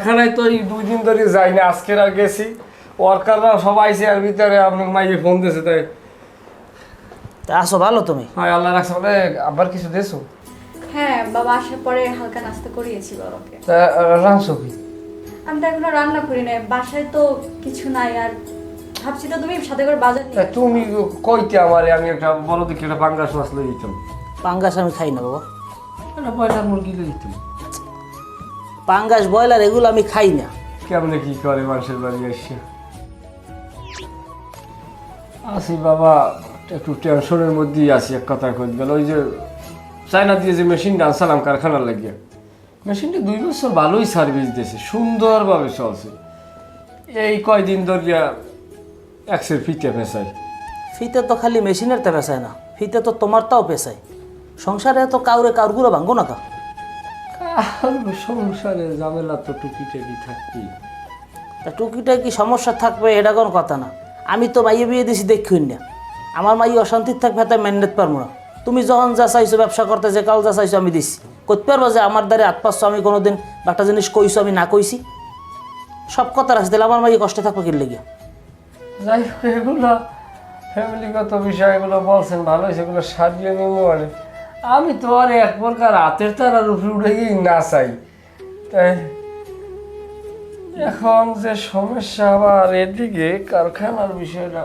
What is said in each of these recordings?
কারখানায় তো এই 2 দিন ধরে যাই না, আজকের আর গেছি। ওয়ার্কাররা সবাই আইছে, আর ভিতরে আপনার মাইয়ে ফোন দিয়েছে, তাই তা আসো ভালো তুমি? হয় আল্লাহ রাখছে। বলে আবার কিছু দেছো? হ্যাঁ, বাবা আসার পরে হালকা নাস্তা করিয়েছি বাবাকে। তা রাঁধছো কি? আমি তো এখনো রান্না করি নাই, বাসায় তো কিছু নাই। আর ভাবছি তো তুমি সাথে করে বাজার তা নিয়ে। তুমি কইতে আমারে, আমি একটা বড় দেখে একটা পাঙ্গাস মাছ লই দিতাম, পাঙ্গাস আমি খাই না বাবা। একটা ব্রয়লার মুরগি লই দিতাম। পাঙ্গাস ব্রয়লার এগুলো আমি খাই না। কেমনে কি করে মানুষের বাড়ি এসে? আছি বাবা, একটু টেনশনের মধ্যেই আছি। এক কথা কই গেল, ওই যে চায়না দিয়ে যে মেশিনটা আনসালাম কারখানার লাগিয়ে, মেশিনটা 2 বছর ভালোই সার্ভিস দিয়েছে, সুন্দরভাবে চলছে। এই কয়দিন ধরিয়া একশের ফিতে পেঁচাই। ফিতে তো খালি মেশিনের তে পেঁচায় না, ফিতে তো তোমার তাও পেঁচায়। সংসারে তো কাউরগুলো ভাঙ্গো না কা? সংসারে ঝামেলা তো টুকিটাকি থাকবেই। তা টুকিটাকি সমস্যা থাকবে, এটা কোনো কথা না। আমি তো মাইয়ে বিয়ে দিছি দেখুন না, আমার মাইয়ে অশান্তির থাকবে, তাই মেনে পারবো না। তুমি যখন যা চাইছো ব্যবসা করতে, যে কাল যা চাইছো আমি দিছি, করতে পারবো যে আমার দ্বারে হাত পাচ্ছ আমি কোনোদিন একটা জিনিস কইছো আমি না কইছি? সব কথা রাখছি, তাহলে আমার মাইয়ে কষ্টে থাকবে কি লেগে? যাই হোক, এগুলো ফ্যামিলিগত বিষয়, এগুলো বলছেন ভালো হয়েছে, এগুলো সারিয়ে নিব। মানে আমি তো আর এক প্রকার হাতের তারার উপরে উঠে গিয়ে না চাই। তাই এখন যে সমস্যা, আবার এদিকে কারখানার বিষয়টা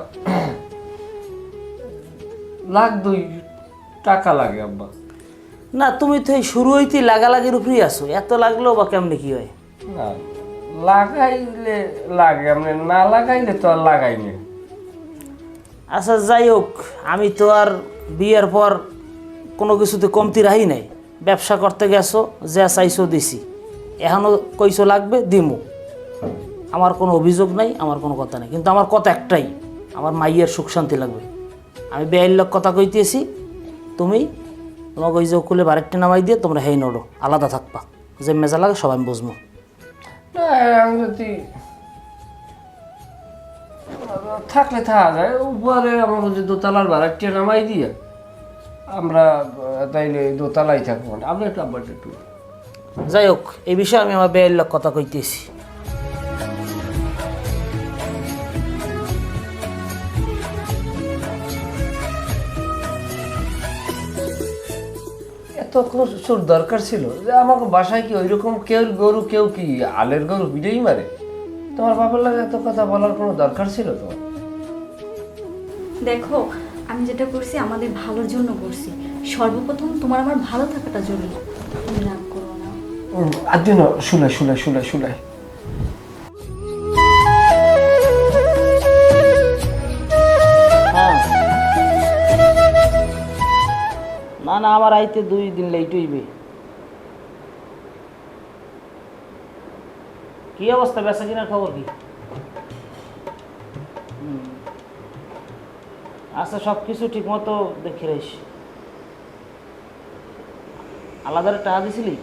টাকা লাগে আব্বা। না, তুমি তো এই শুরু হইতেই লাগালাগির উপরেই আসো, এত লাগলেও বা কেমনি কি হয়? না লাগাইলে লাগে, আপনি না লাগাইলে তো আর লাগাই না। আচ্ছা যাই হোক, আমি তো আর বিয়ের পর কোনো কিছুতে কমতি রাহি নাই। ব্যবসা করতে গেছো, যা চাইছো দিছি, এখনও কইছো লাগবে দিমু। আমার কোনো অভিযোগ নাই, আমার কোনো কথা নেই, কিন্তু আমার কথা একটাই, আমার মাইয়ের সুখ শান্তি লাগবে। আমি বেআইন লোক কথা কইতেছি, তুমি তোমাকে ওই যে খুলে বারেকটি নামাই দিয়ে তোমরা হেই নড়ো, আলাদা থাকবা, যে মেজা লাগে সব আমি বুঝবো। না আমি যদি থাকলে থাকা যায়, উপরে আমার যে দোতলার ভাড়াটি নামাই দিয়ে আমরা তাইলে দোতলাই থাকবো। আমরা একটু আব্বার একটু যাই হোক, এই বিষয়ে আমি আমার বেআইন লোক কথা কইতেছি। এত প্রচুর দরকার ছিল যে আমাকে বাসায় কি ওইরকম কেউ গরু, কেউ কি আলের গরু বিড়েই মারে? তোমার বাবার লাগে এত কথা বলার কোনো দরকার ছিল তোমার? দেখো, আমি যেটা করছি আমাদের ভালোর জন্য করছি। সর্বপ্রথম তোমার আমার ভালো থাকাটা জরুরি। তুমি রাগ করো না। আর দিন শুলাই শুলাই শুলাই শুলাই হ্যাঁ, না না, আমার আইতে 2 দিন লেট হইবে। কি অবস্থা, বেচা কিনার খবর কি? আচ্ছা, সব কিছু ঠিক মতো দেখে রাইস। আলাদা টাকা দিছিলি?